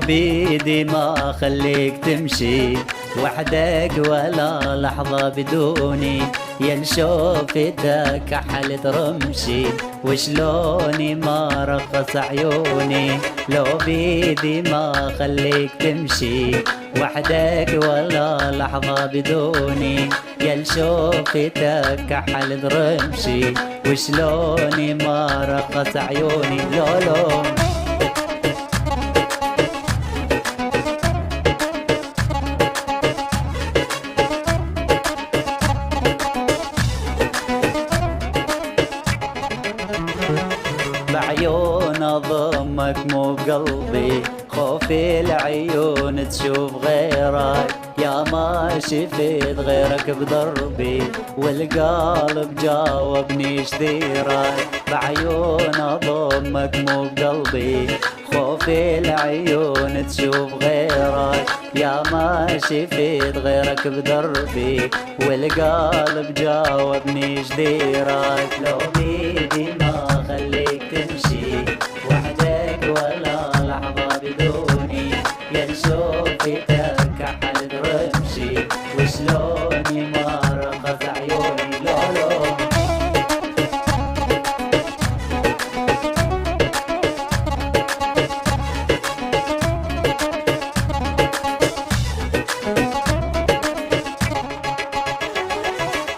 بيدي ما خليك تمشي وحدك ولا لحظة بدوني، يا شوفتك كحلت رمشي وشلوني ما رقص عيوني. لو بيدي ما خليك تمشي وحدك ولا لحظة بدوني، يا شوفتك كحلت رمشي وشلوني ما رقص عيوني. لولو بعيون اضمك مو بقلبي، خوفي العيون تشوف غيرك، يا ما شفت غيرك بدربي والقلب جاوبني شذيرك. بعيون اضمك مو بقلبي، خوفي العيون تشوف غيرك، يا ما شفت غيرك بدربي والقلب جاوبني شذيرك. لو بيدي ما خليك تمشي وحدك ولا لحظة بدوني، يا شوفتك كحلت رمشي وشلوني ما رقص عيوني. لولو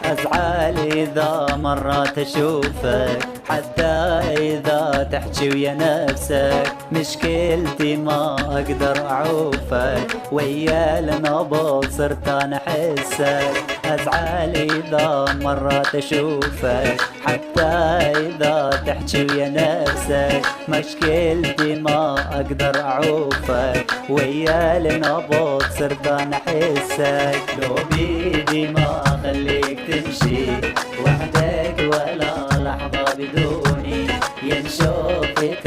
أزعل إذا مرات أشوفك، حتى إذا تحكي ويا نفسك، مشكلتي ما أقدر أعوفك، ويا النبض صرت أنا أحسك. أزعل إذا مرات أشوفك، حتى إذا تحكي ويا نفسك، مشكلتي ما أقدر أعوفك، ويا النبض صرت أنا أحسك. لو بيدي ما خليك تمشي وحدك ولا لحظة بدوني، يا شوفتك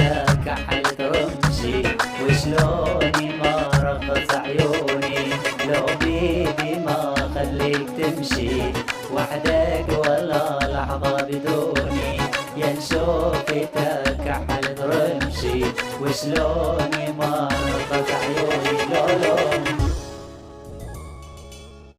كحلت رمشي وشلوني ما رقص عيوني. لو بيدي ما خليك تمشي وحدك ولا لحظة بدوني، يا شوفتك كحلت رمشي وشلوني ما رقص عيوني. لولو